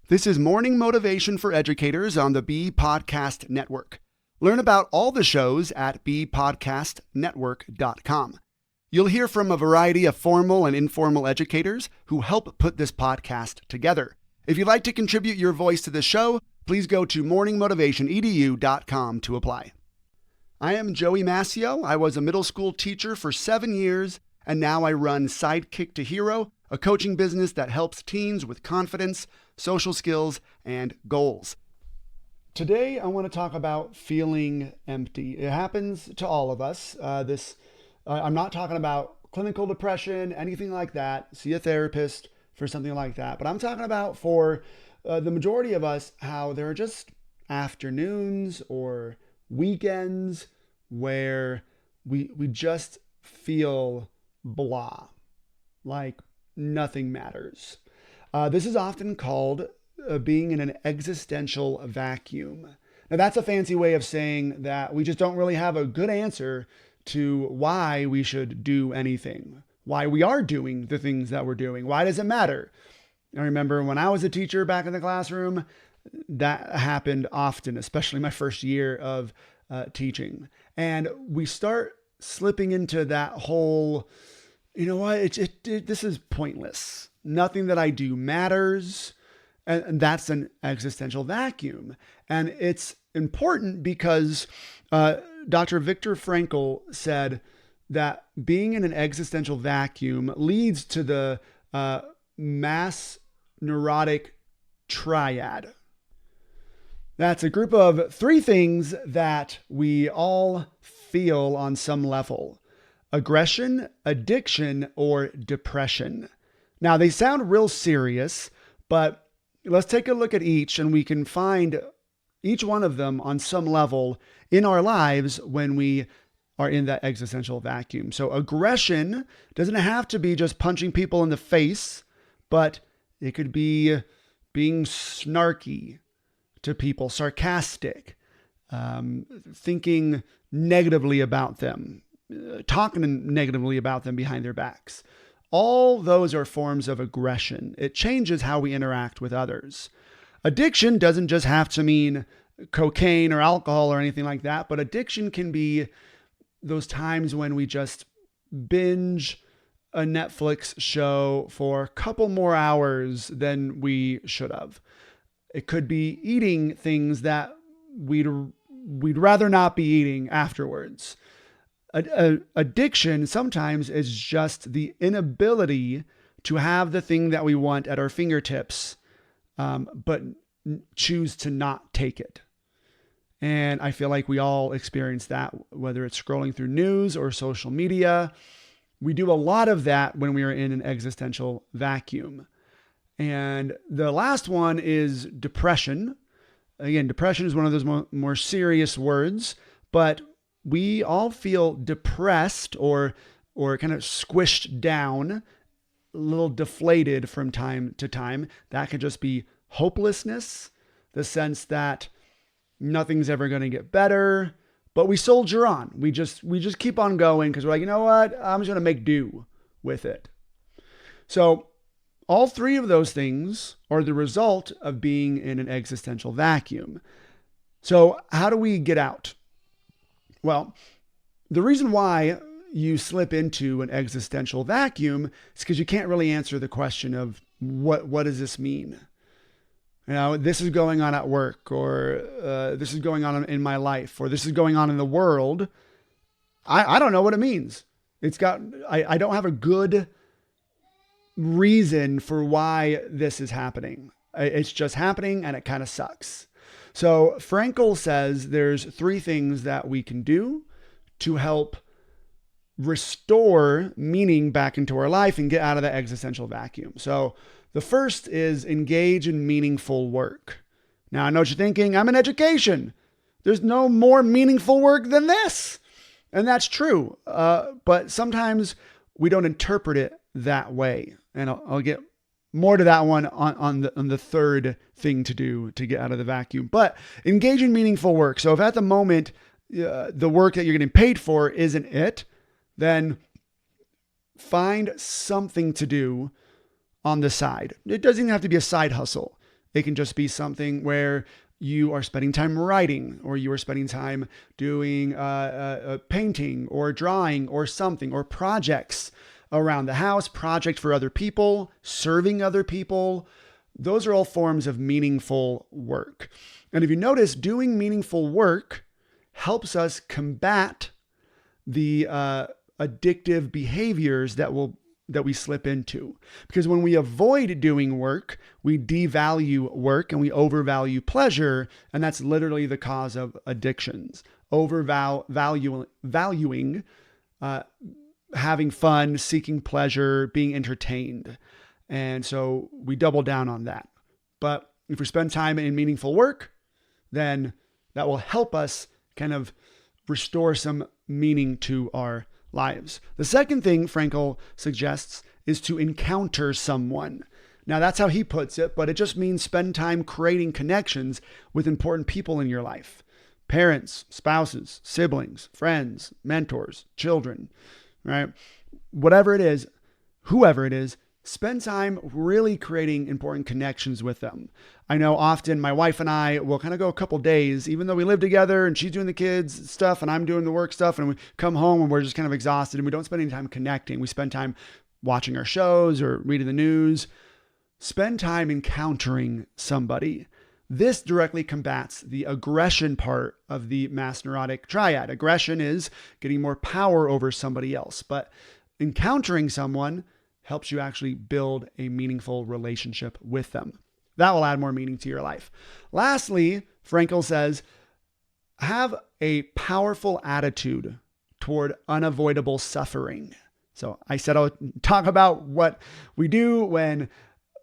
This is Morning Motivation for Educators on the Bee Podcast Network. Learn about all the shows at beepodcastnetwork.com. You'll hear from a variety of formal and informal educators who help put this podcast together. If you'd like to contribute your voice to the show, please go to morningmotivationedu.com to apply. I am Joey Mascio. I was a middle school teacher for 7 years, and now I run Sidekick to Hero, a coaching business that helps teens with confidence, social skills, and goals. Today, I want to talk about feeling empty. It happens to all of us. I'm not talking about clinical depression, anything like that. See a therapist for something like that. But I'm talking about for the majority of us, how there are just afternoons or weekends where we just feel blah, like nothing matters. This is often called being in an existential vacuum. Now, that's a fancy way of saying that we just don't really have a good answer to why we should do anything, why we are doing the things that we're doing. Why does it matter? I remember when I was a teacher back in the classroom, that happened often, especially my first year of teaching. And we start slipping into that whole, you know what, this is pointless. Nothing that I do matters. And that's an existential vacuum. And it's important because Dr. Viktor Frankl said that being in an existential vacuum leads to the mass neurotic triad. That's a group of three things that we all feel on some level: aggression, addiction, or depression. Now, they sound real serious, but let's take a look at each, and we can find each one of them on some level in our lives when we are in that existential vacuum. So aggression doesn't have to be just punching people in the face, but it could be being snarky to people, sarcastic, thinking negatively about them, talking negatively about them behind their backs. All those are forms of aggression. It changes how we interact with others. Addiction doesn't just have to mean cocaine or alcohol or anything like that, but addiction can be those times when we just binge a Netflix show for a couple more hours than we should have. It could be eating things that we'd rather not be eating afterwards. Addiction sometimes is just the inability to have the thing that we want at our fingertips, but choose to not take it. And I feel like we all experience that, whether it's scrolling through news or social media. We do a lot of that when we are in an existential vacuum. And the last one is depression. Again, depression is one of those more serious words, but we all feel depressed or kind of squished down, a little deflated from time to time. That could just be hopelessness, the sense that nothing's ever going to get better, but we soldier on. We just keep on going because we're like, you know what? I'm just going to make do with it. So all three of those things are the result of being in an existential vacuum. So how do we get out? Well, the reason why you slip into an existential vacuum is because you can't really answer the question of what does this mean? You know, this is going on at work, or this is going on in my life, or this is going on in the world. I don't know what it means. I don't have a good reason for why this is happening. It's just happening and it kind of sucks. So Frankl says there's three things that we can do to help restore meaning back into our life and get out of the existential vacuum. So the first is engage in meaningful work. Now, I know what you're thinking. I'm in education. There's no more meaningful work than this. And that's true. But sometimes we don't interpret it that way. And I'll get more to that one on the third thing to do to get out of the vacuum. But engage in meaningful work. So if at the moment the work that you're getting paid for isn't it, then find something to do on the side. It doesn't even have to be a side hustle. It can just be something where you are spending time writing, or you are spending time doing painting or drawing or something, or projects around the house, project for other people, serving other people. Those are all forms of meaningful work. And if you notice, doing meaningful work helps us combat the addictive behaviors that we slip into. Because when we avoid doing work, we devalue work and we overvalue pleasure. And that's literally the cause of addictions. Valuing having fun, seeking pleasure, being entertained. And so we double down on that. But if we spend time in meaningful work, then that will help us kind of restore some meaning to our lives. The second thing Frankl suggests is to encounter someone. Now, that's how he puts it, but it just means spend time creating connections with important people in your life. Parents, spouses, siblings, friends, mentors, children, right? Whatever it is, whoever it is, spend time really creating important connections with them. I know often my wife and I will kind of go a couple days, even though we live together and she's doing the kids stuff and I'm doing the work stuff, and we come home and we're just kind of exhausted and we don't spend any time connecting. We spend time watching our shows or reading the news. Spend time encountering somebody. This directly combats the aggression part of the mass neurotic triad. Aggression is getting more power over somebody else, but encountering someone helps you actually build a meaningful relationship with them. That will add more meaning to your life. Lastly, Frankl says, have a powerful attitude toward unavoidable suffering. So I said I'll talk about what we do when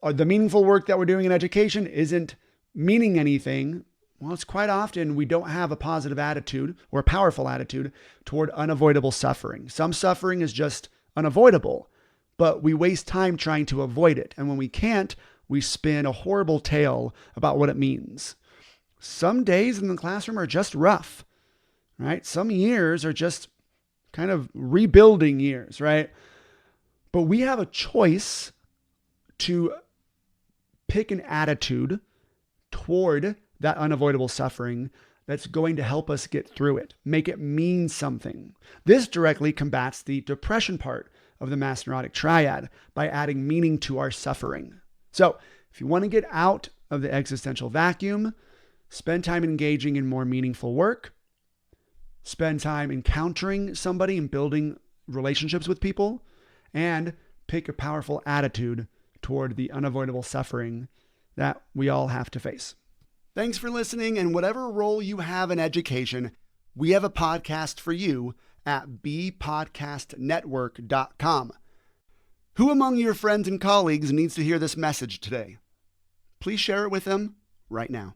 the meaningful work that we're doing in education isn't meaning anything. Well, it's quite often we don't have a positive attitude or a powerful attitude toward unavoidable suffering. Some suffering is just unavoidable, but we waste time trying to avoid it. And when we can't, we spin a horrible tale about what it means. Some days in the classroom are just rough, right? Some years are just kind of rebuilding years, right? But we have a choice to pick an attitude toward that unavoidable suffering that's going to help us get through it, make it mean something. This directly combats the depression part of the mass neurotic triad by adding meaning to our suffering. So if you want to get out of the existential vacuum, spend time engaging in more meaningful work, spend time encountering somebody and building relationships with people, and pick a powerful attitude toward the unavoidable suffering that we all have to face. Thanks for listening, and whatever role you have in education, we have a podcast for you at bpodcastnetwork.com. Who among your friends and colleagues needs to hear this message today? Please share it with them right now.